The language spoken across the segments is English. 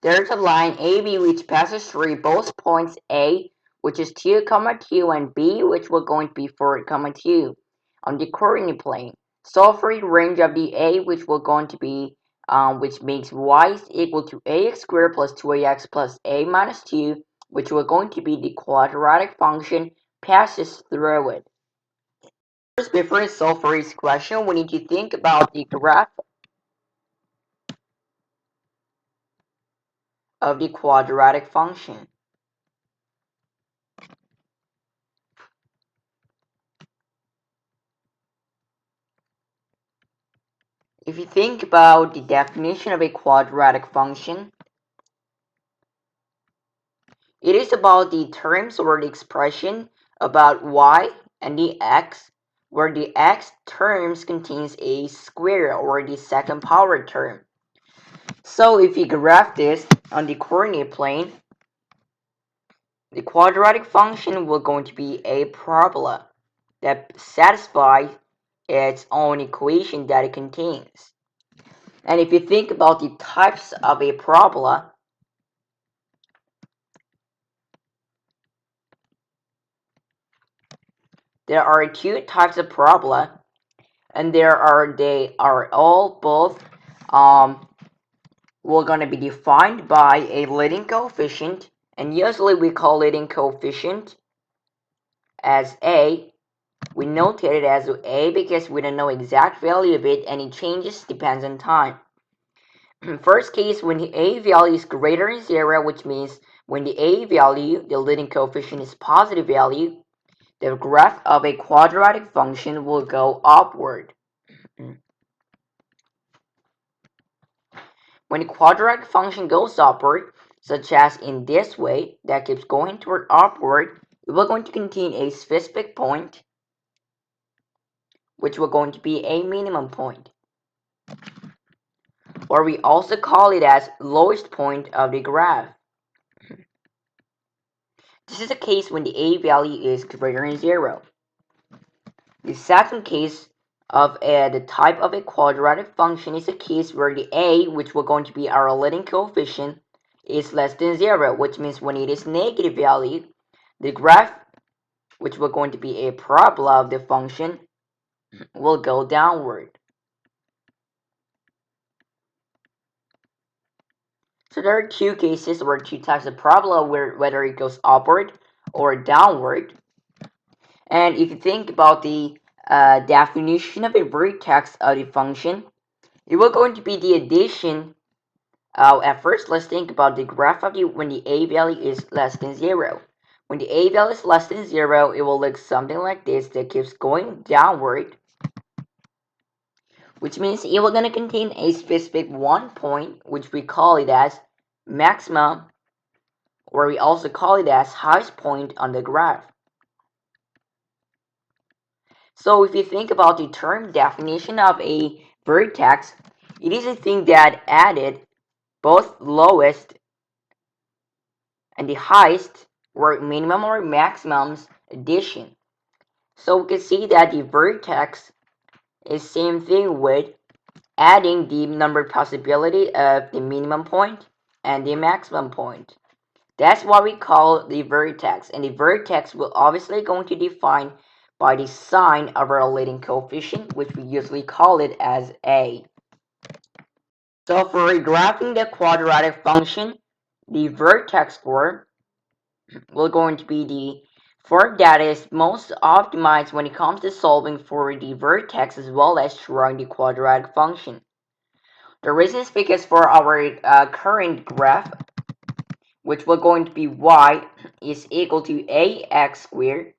There's a line AB which passes through both points A, which is 2, 2, and B, which will going to be 4, 2 on the coordinate plane. Solve for the range of the A, which will going to be, which makes y is equal to ax squared plus 2ax plus a minus 2, which will going to be the quadratic function passes through it. First, before we solve for this question, we need to think about the graph of the quadratic function. If you think about the definition of a quadratic function, it is about the terms or the expression about y and the x, where the x terms contains a square or the second power term. So if you graph this on the coordinate plane, the quadratic function will going to be a parabola that satisfies its own equation that it contains. And if you think about the types of a parabola, there are two types of parabola, and they are all both we're going to be defined by a leading coefficient, and usually we call leading coefficient as a. We notate it as a because we don't know exact value of it, and it changes depends on time. First case, when the a value is greater than 0, which means when the a value, the leading coefficient, is positive value, the graph of a quadratic function will go upward. When the quadratic function goes upward, such as in this way, that keeps going toward upward, it will going to contain a specific point, which will going to be a minimum point, or we also call it as lowest point of the graph. This is a case when the a value is greater than 0. The second case of the type of a quadratic function is a case where the a, which will going to be our leading coefficient, is less than 0, which means when it is negative value, the graph, which will going to be a parabola of the function, will go downward. So there are two cases or two types of parabola whether it goes upward or downward. And if you think about the definition of a vertex of the function, it will going to be the addition. At first, let's think about the graph of when the a value is less than 0. When the a value is less than 0, it will look something like this that keeps going downward, which means it will going to contain a specific one point, which we call it as maximum, or we also call it as highest point on the graph. So if you think about the term definition of a vertex, it is a thing that added both lowest and the highest or minimum or maximum's addition. So we can see that the vertex is same thing with adding the number possibility of the minimum point and the maximum point. That's what we call the vertex, and the vertex will obviously going to define by the sign of our leading coefficient, which we usually call it as a. So for graphing the quadratic function, the vertex form will going to be the form that is most optimized when it comes to solving for the vertex as well as drawing the quadratic function. The reason is because for our current graph, which will going to be y is equal to ax squared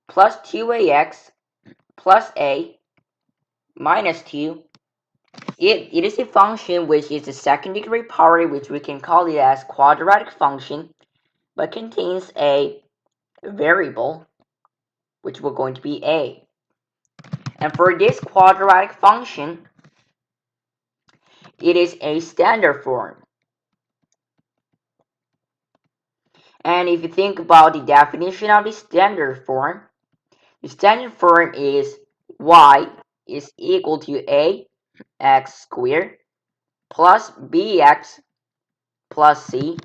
plus 2ax plus a minus 2. It is a function which is the second degree power, which we can call it as quadratic function, but contains a variable which will going to be a. And for this quadratic function, it is a standard form. And if you think about the definition of the standard form is y is equal to ax squared plus bx plus c.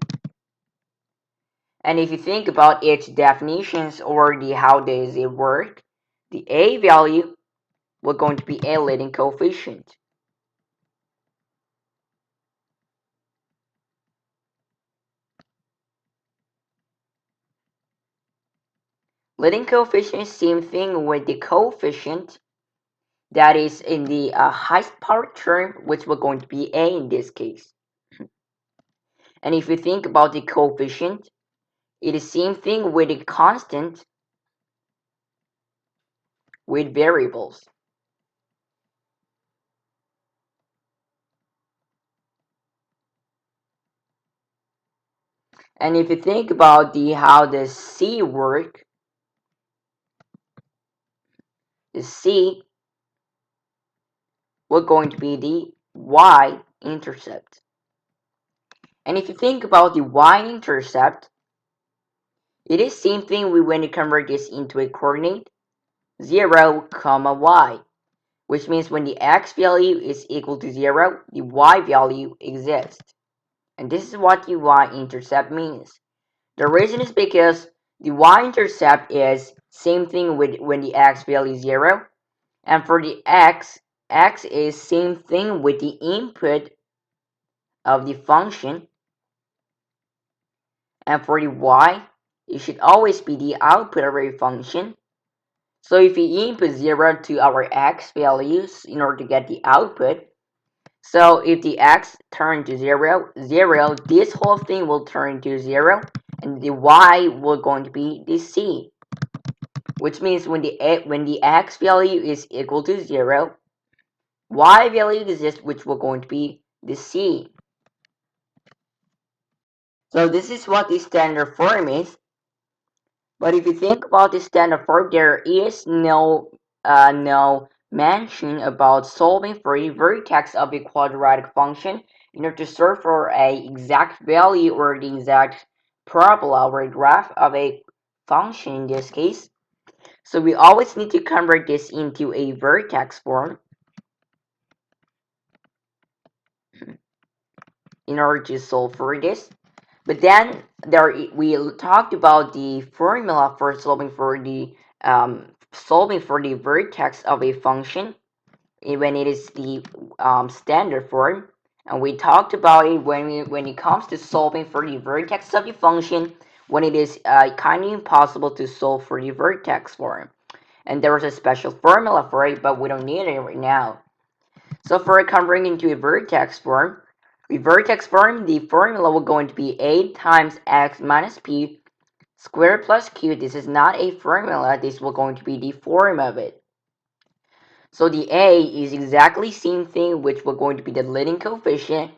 And if you think about its definitions or how does it work, the a value will going to be a leading coefficient. Leading coefficient is same thing with the coefficient that is in the highest power term, which will going to be a in this case. And if you think about the coefficient, it is same thing with a constant with variables. And if you think about how the c work, the c will going to be the y-intercept. And if you think about the y-intercept, it is same thing when you convert this into a coordinate 0, comma y, which means when the x value is equal to 0, the y value exists. And this is what the y-intercept means. The reason is because the y-intercept is same thing with when the x value is 0, and for the x is same thing with the input of the function, and for the y, it should always be the output of a function. So if we input 0 to our x values in order to get the output, so if the x turn to 0, this whole thing will turn to 0, and the y will going to be the c, which means when the x value is equal to 0, y value exists, which will going to be the c. So this is what the standard form is. But if you think about the standard form, there is no mention about solving for a vertex of a quadratic function in order to search for a exact value or the exact parabola or a graph of a function in this case. So we always need to convert this into a vertex form in order to solve for this. But then we talked about the formula for solving for the vertex of a function when it is the standard form, and we talked about it when it comes to solving for the vertex of the function, when it is kind of impossible to solve for the vertex form, and there was a special formula for it, but we don't need it right now. So for converting into a vertex form, the formula will going to be a times x minus p squared plus q. This is not a formula, this will going to be the form of it. So the a is exactly same thing, which will going to be the leading coefficient.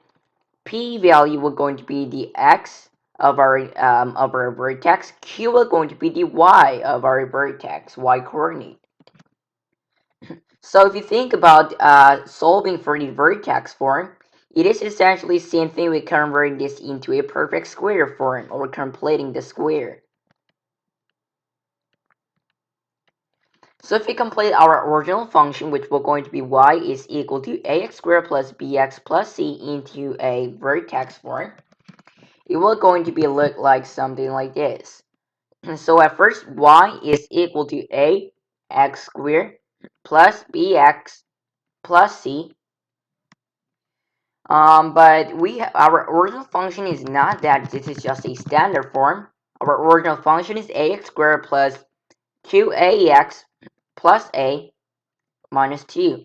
P value will going to be the x of our vertex. Q will going to be the y of our vertex, y coordinate. So if you think about solving for the vertex form, it is essentially the same thing with converting this into a perfect square form or completing the square. So if we complete our original function, which will going to be y is equal to ax squared plus bx plus c into a vertex form, it will going to be look like something like this. So at first, y is equal to ax squared plus bx plus c. But our original function is not that. This is just a standard form. Our original function is ax squared plus 2ax plus a minus 2.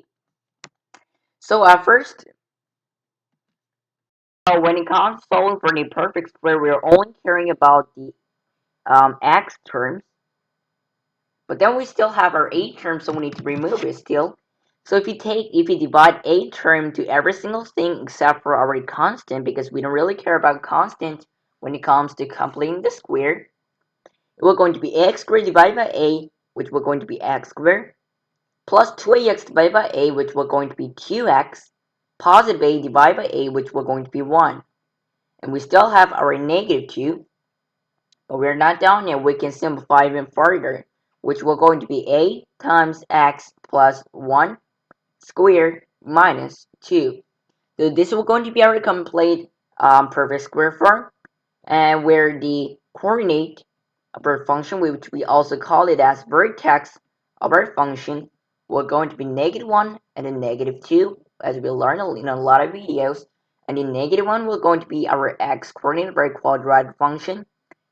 So at first, when it comes to solving for the perfect square, we're only caring about the x terms. But then we still have our a term, so we need to remove it still. So if you divide a term to every single thing except for our constant, because we don't really care about constant when it comes to completing the square, it will going to be x squared divided by a, which will going to be x squared, plus 2ax divided by a, which will going to be 2x, positive a divided by a, which will going to be 1. And we still have our negative 2, but we're not done yet. We can simplify even further, which will going to be a times x plus 1 squared minus 2. So this will going to be our complete perfect square form, and where the coordinate of our function, which we also call it as vertex of our function, we're going to be -1 and then -2, as we learned in a lot of videos. And the -1 will going to be our x coordinate of our quadratic function.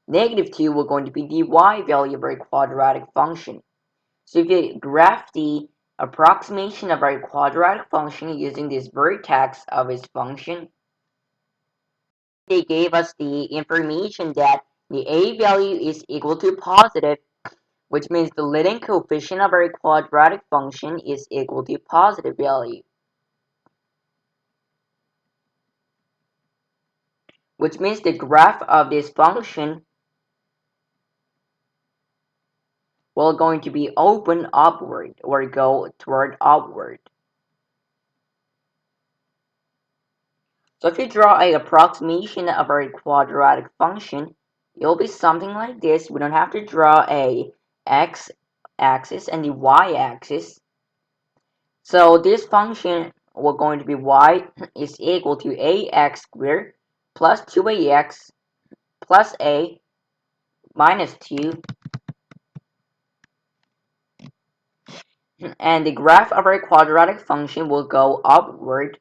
-2 will going to be the y value of our quadratic function. So if you graph the approximation of our quadratic function using this vertex of its function, they gave us the information that the a value is equal to positive, which means the leading coefficient of our quadratic function is equal to positive value, which means the graph of this function will going to be open upward or go toward upward. So if you draw an approximation of our quadratic function, it'll be something like this. We don't have to draw a x-axis and the y-axis. So this function we're going to be y is equal to ax squared plus 2ax plus a minus 2, and the graph of our quadratic function will go upward.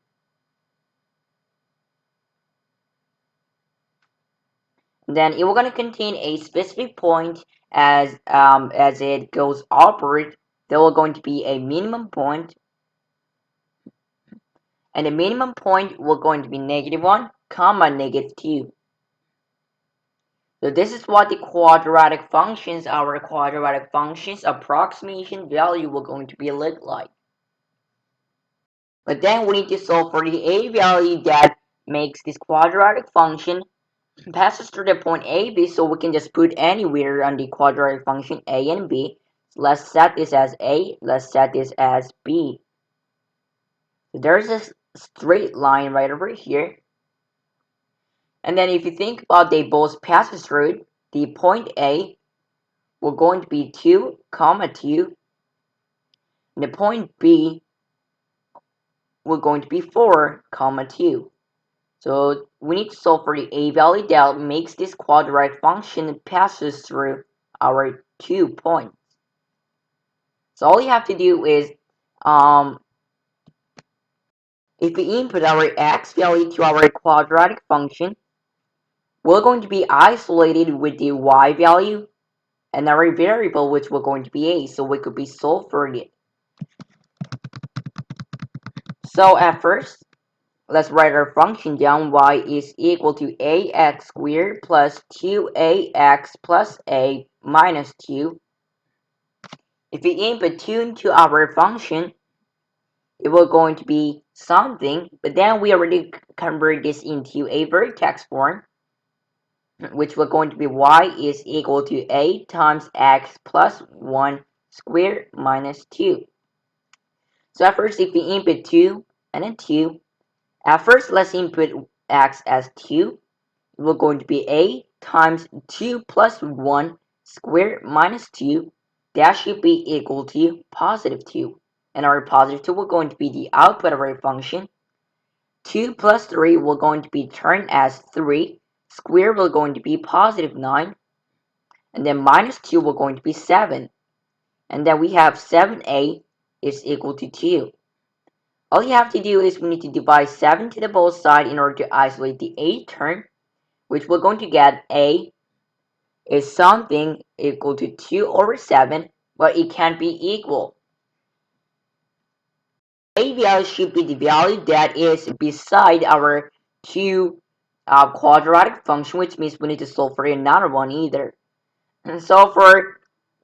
Then it will going to contain a specific point as it goes upward. There will going to be a minimum point, and the minimum point will going to be -1, comma -2. So this is what the quadratic functions, our quadratic functions approximation value will going to be look like. But then we need to solve for the a value that makes this quadratic function passes through the point a, b, so we can just put anywhere on the quadratic function a and b. So let's set this as a, let's set this as b. So there's a straight line right over here. And then if you think about they both pass through, the point a will going to be 2, comma 2, and the point b will going to be 4, comma 2. So we need to solve for the a value that makes this quadratic function passes through our 2 points. So all you have to do is, if we input our x value to our quadratic function, we're going to be isolated with the y value and our variable, which we're going to be a, so we could be solved for it. So at first, let's write our function down. Y is equal to ax squared plus 2ax plus a minus 2. If we input 2 into our function, it will going to be something, but then we already convert this into a vertex form, which will going to be y is equal to a times x plus 1 squared minus 2. So at first, if we input 2 and then 2, at first let's input x as 2. It will going to be a times 2 plus 1 squared minus 2. That should be equal to positive 2. And our positive 2 will going to be the output of our function. 2 plus 3 will going to be turned as 3. Square will going to be positive 9. And then minus 2 will going to be 7. And then we have 7a is equal to 2. All you have to do is we need to divide 7 to the both sides in order to isolate the a term, which we're going to get a is something equal to 2 over 7, but it can't be equal. A value should be the value that is beside our 2 quadratic function, which means we need to solve for another one either. And so for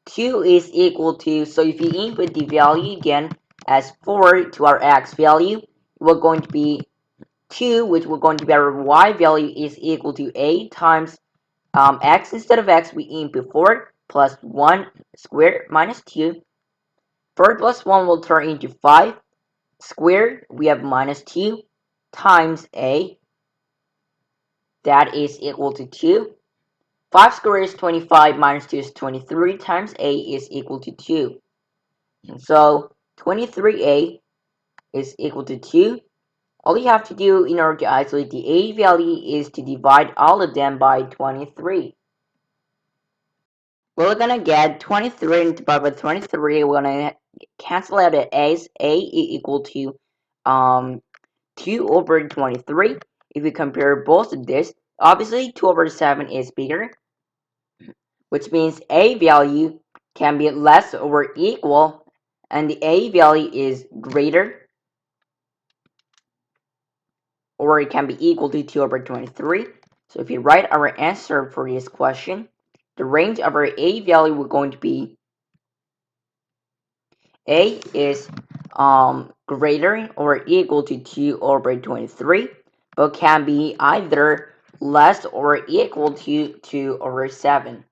2 is equal to, so if you input the value again as 4 to our x value, we're going to be 2, which we're going to be our y value is equal to a times x. Instead of x, we input 4 plus 1 squared minus 2. 4 plus 1 will turn into 5 squared. We have minus 2 times a. That is equal to 2. 5 squared is 25 minus 2 is 23 times a is equal to 2. And so 23a is equal to 2. All you have to do in order to isolate the A value is to divide all of them by 23. We're gonna get 23 and divided by 23. We're gonna cancel out the a's. A equal to 2 over 23. If we compare both of this, obviously 2 over 7 is bigger, which means A value can be less or equal, and the A value is greater, or it can be equal to 2 over 23. So if you write our answer for this question, the range of our A value we're going to be A is greater or equal to 2 over 23, but can be either less or equal to 2 over 7.